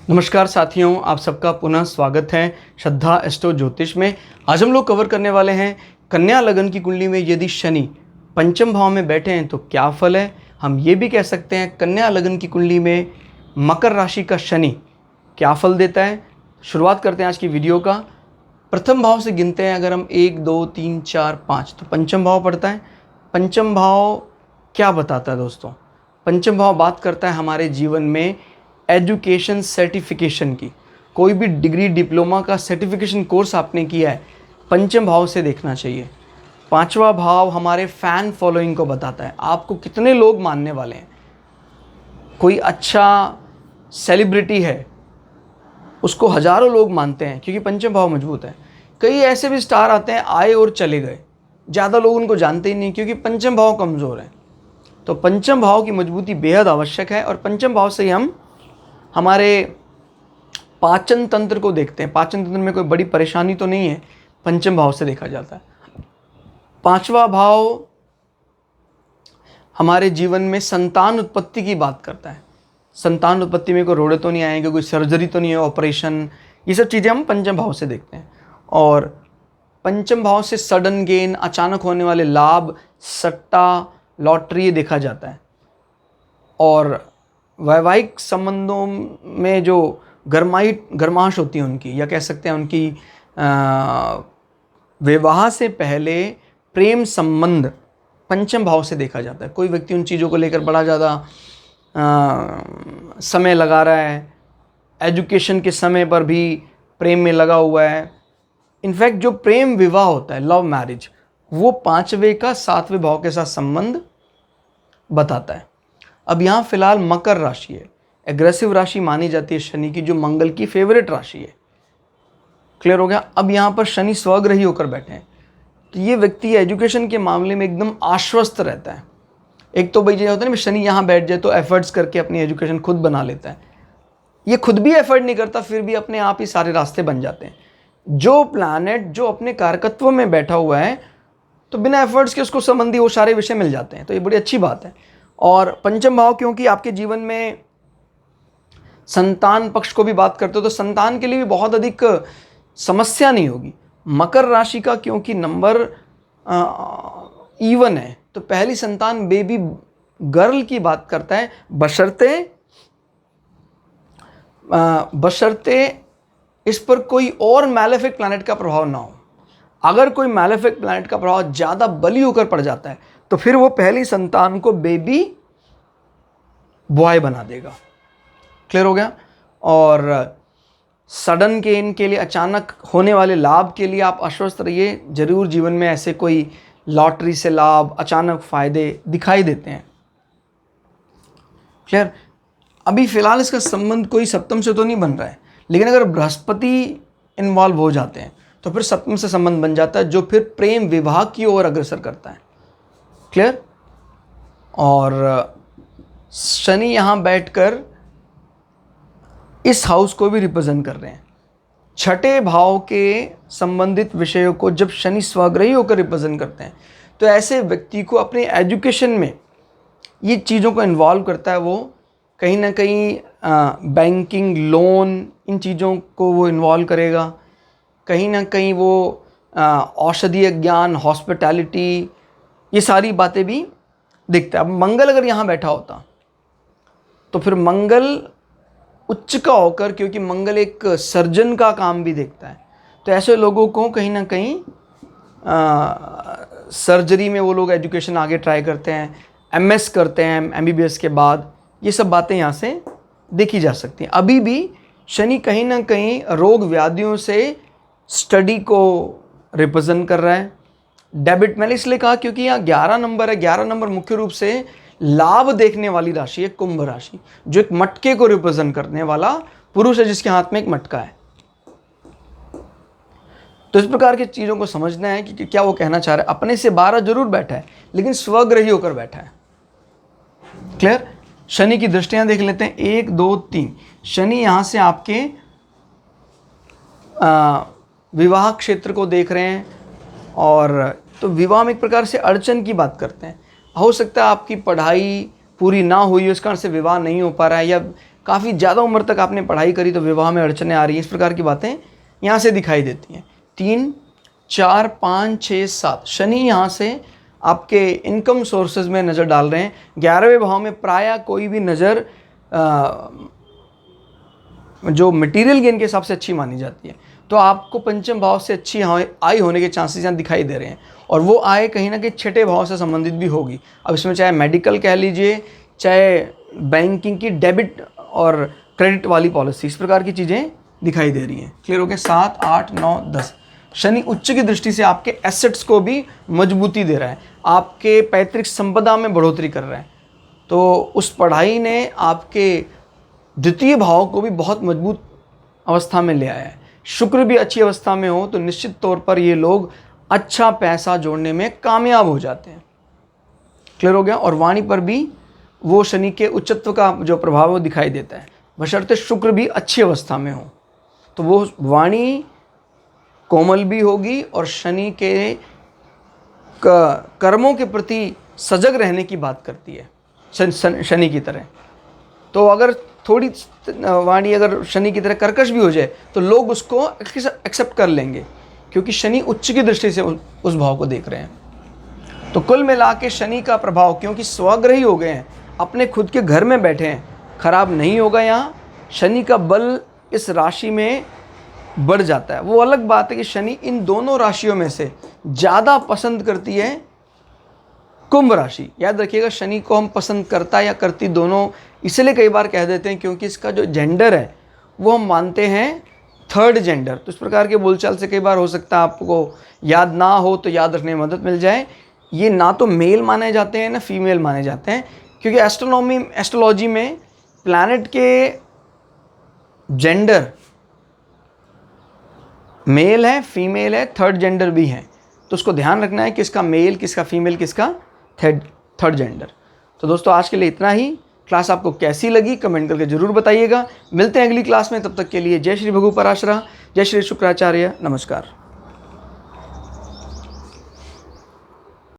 नमस्कार साथियों, आप सबका पुनः स्वागत है श्रद्धा एस्ट्रो ज्योतिष में। आज हम लोग कवर करने वाले हैं कन्या लगन की कुंडली में यदि शनि पंचम भाव में बैठे हैं तो क्या फल है। हम ये भी कह सकते हैं कन्या लगन की कुंडली में मकर राशि का शनि क्या फल देता है। शुरुआत करते हैं आज की वीडियो का। प्रथम भाव से गिनते हैं, अगर हम 1 2 3 4 5 तो पंचम भाव पड़ता है। पंचम भाव क्या बताता है दोस्तों? पंचम भाव बात करता है हमारे जीवन में एजुकेशन सर्टिफिकेशन की। कोई भी डिग्री डिप्लोमा का सर्टिफिकेशन कोर्स आपने किया है, पंचम भाव से देखना चाहिए। पांचवा भाव हमारे फैन फॉलोइंग को बताता है, आपको कितने लोग मानने वाले हैं। कोई अच्छा सेलिब्रिटी है, उसको हजारों लोग मानते हैं क्योंकि पंचम भाव मजबूत है। कई ऐसे भी स्टार आते हैं, आए और चले गए, ज़्यादा लोग उनको जानते ही नहीं क्योंकि पंचम भाव कमज़ोर है। तो पंचम भाव की मजबूती बेहद आवश्यक है और पंचम भाव से ही हम हमारे पाचन तंत्र को देखते हैं। पाचन तंत्र में कोई बड़ी परेशानी तो नहीं है, पंचम भाव से देखा जाता है। पांचवा भाव हमारे जीवन में संतान उत्पत्ति की बात करता है। संतान उत्पत्ति में कोई रोड़े तो नहीं आएंगे, कोई सर्जरी तो नहीं है, ऑपरेशन, ये सब चीज़ें हम पंचम भाव से देखते हैं। और पंचम भाव से सडन गेन, अचानक होने वाले लाभ, सट्टा, लॉटरी देखा जाता है। और वैवाहिक संबंधों में जो गर्माहट होती है उनकी, या कह सकते हैं उनकी विवाह से पहले प्रेम संबंध पंचम भाव से देखा जाता है। कोई व्यक्ति उन चीज़ों को लेकर बड़ा ज़्यादा समय लगा रहा है, एजुकेशन के समय पर भी प्रेम में लगा हुआ है। इनफैक्ट जो प्रेम विवाह होता है, लव मैरिज, वो 5वें का 7वें भाव के साथ संबंध बताता है। अब यहाँ फिलहाल मकर राशि है, एग्रेसिव राशि मानी जाती है शनि की, जो मंगल की फेवरेट राशि है। क्लियर हो गया? अब यहाँ पर शनि स्वग्रही होकर बैठे हैं तो ये व्यक्ति एजुकेशन के मामले में एकदम आश्वस्त रहता है। एक तो भाई ये होता है ना, शनि यहाँ बैठ जाए तो एफर्ट्स करके अपनी एजुकेशन खुद बना लेता है। ये खुद भी एफर्ट नहीं करता, फिर भी अपने आप ही सारे रास्ते बन जाते हैं। जो प्लैनेट जो अपने कारकत्व में बैठा हुआ है तो बिना एफर्ट्स के उसको संबंधी वो सारे विषय मिल जाते हैं, तो ये बड़ी अच्छी बात है। और पंचम भाव क्योंकि आपके जीवन में संतान पक्ष को भी बात करते हो तो संतान के लिए भी बहुत अधिक समस्या नहीं होगी। मकर राशि का क्योंकि नंबर इवन है तो पहली संतान बेबी गर्ल की बात करता है, बशर्ते इस पर कोई और मैलेफिक प्लैनेट का प्रभाव ना हो। अगर कोई मैलेफिक प्लैनेट का प्रभाव ज़्यादा बली होकर पड़ जाता है तो फिर वो पहली संतान को बेबी बॉय बना देगा। क्लियर हो गया? और सडन गेन के लिए, अचानक होने वाले लाभ के लिए आप आश्वस्त रहिए। जरूर जीवन में ऐसे कोई लॉटरी से लाभ, अचानक फायदे दिखाई देते हैं। क्लियर? अभी फिलहाल इसका संबंध कोई सप्तम से तो नहीं बन रहा है, लेकिन अगर बृहस्पति इन्वॉल्व हो जाते हैं तो फिर सप्तम से संबंध बन जाता है, जो फिर प्रेम विवाह की ओर अग्रसर करता है। क्लियर? और शनि यहाँ बैठकर इस हाउस को भी रिप्रेजेंट कर रहे हैं। छठे भाव के संबंधित विषयों को जब शनि स्वग्रही होकर रिप्रेजेंट करते हैं तो ऐसे व्यक्ति को अपने एजुकेशन में ये चीज़ों को इन्वॉल्व करता है। वो कहीं ना कहीं बैंकिंग, लोन, इन चीज़ों को वो इन्वॉल्व करेगा। कहीं ना कहीं वो औषधीय ज्ञान, हॉस्पिटैलिटी, ये सारी बातें भी दिखता है। अब मंगल अगर यहाँ बैठा होता तो फिर मंगल उच्च का होकर, क्योंकि मंगल एक सर्जन का काम भी देखता है, तो ऐसे लोगों को कहीं ना कहीं सर्जरी में वो लोग एजुकेशन आगे ट्राई करते हैं, एमएस करते हैं एमबीबीएस के बाद। ये सब बातें यहाँ से देखी जा सकती हैं। अभी भी शनि कहीं ना कहीं रोग व्याधियों से स्टडी को रिप्रेजेंट कर रहा है। डेबिट, मैंने इसलिए कहा क्योंकि यहाँ 11 नंबर है। 11 नंबर मुख्य रूप से लाभ देखने वाली राशि है, कुंभ राशि, जो एक मटके को रिप्रेजेंट करने वाला पुरुष है, जिसके हाथ में एक मटका है। तो इस प्रकार की चीज़ों को समझना है कि क्या वो कहना चाह रहा है। अपने से 12 जरूर बैठा है लेकिन स्वग्रही होकर बैठा है। क्लियर? शनि की दृष्टियां देख लेते हैं। 1 2 3 शनि यहाँ से आपके विवाह क्षेत्र को देख रहे हैं। और तो विवाह में एक प्रकार से अड़चन की बात करते हैं। हो सकता है आपकी पढ़ाई पूरी ना हुई, उस कारण से विवाह नहीं हो पा रहा है, या काफ़ी ज़्यादा उम्र तक आपने पढ़ाई करी तो विवाह में अड़चने आ रही हैं, इस प्रकार की बातें यहाँ से दिखाई देती हैं। 3, 4, 5, 6, 7 शनि यहाँ से आपके इनकम सोर्सेज में नज़र डाल रहे हैं। 11वें भाव में प्रायः कोई भी नज़र जो मटेरियल गेन के हिसाब से अच्छी मानी जाती है, तो आपको पंचम भाव से अच्छी आय होने के चांसेस यहाँ दिखाई दे रहे हैं, और वो आय कहीं ना कहीं छठे भाव से संबंधित भी होगी। अब इसमें चाहे मेडिकल कह लीजिए, चाहे बैंकिंग की डेबिट और क्रेडिट वाली पॉलिसी, इस प्रकार की चीज़ें दिखाई दे रही हैं। क्लियर हो गया? 7, 8, 9, 10 शनि उच्च की दृष्टि से आपके एसेट्स को भी मजबूती दे रहा है, आपके पैतृक संपदा में बढ़ोतरी कर रहा है। तो उस पढ़ाई ने आपके द्वितीय भाव को भी बहुत मजबूत अवस्था में ले आया है। शुक्र भी अच्छी अवस्था में हो तो निश्चित तौर पर ये लोग अच्छा पैसा जोड़ने में कामयाब हो जाते हैं। क्लियर हो गया? और वाणी पर भी वो शनि के उच्चत्व का जो प्रभाव वो दिखाई देता है, बशर्ते शुक्र भी अच्छी अवस्था में हो, तो वो वाणी कोमल भी होगी और शनि के कर्मों के प्रति सजग रहने की बात करती है शनि की तरह। तो अगर थोड़ी वाणी अगर शनि की तरह कर्कश भी हो जाए तो लोग उसको एक्सेप्ट कर लेंगे, क्योंकि शनि उच्च की दृष्टि से उस भाव को देख रहे हैं। तो कुल मिला के शनि का प्रभाव, क्योंकि स्वग्रही हो गए हैं, अपने खुद के घर में बैठे हैं, खराब नहीं होगा। यहाँ शनि का बल इस राशि में बढ़ जाता है। वो अलग बात है कि शनि इन दोनों राशियों में से ज़्यादा पसंद करती है कुंभ राशि। याद रखिएगा, शनि को हम पसंद करता या करती दोनों इसलिए कई बार कह देते हैं क्योंकि इसका जो जेंडर है वो हम मानते हैं थर्ड जेंडर। तो इस प्रकार के बोलचाल से कई बार हो सकता है आपको याद ना हो तो याद रखने में मदद मिल जाए। ये ना तो मेल माने जाते हैं ना फीमेल माने जाते हैं, क्योंकि एस्ट्रोलॉजी में प्लैनेट के जेंडर मेल है, फीमेल है, थर्ड जेंडर भी है। तो उसको ध्यान रखना है किसका मेल, किसका फीमेल, किसका थर्ड जेंडर। तो दोस्तों आज के लिए इतना ही। क्लास आपको कैसी लगी कमेंट करके ज़रूर बताइएगा। मिलते हैं अगली क्लास में, तब तक के लिए जय श्री भृगु पराशरा, जय श्री शुक्राचार्य, नमस्कार।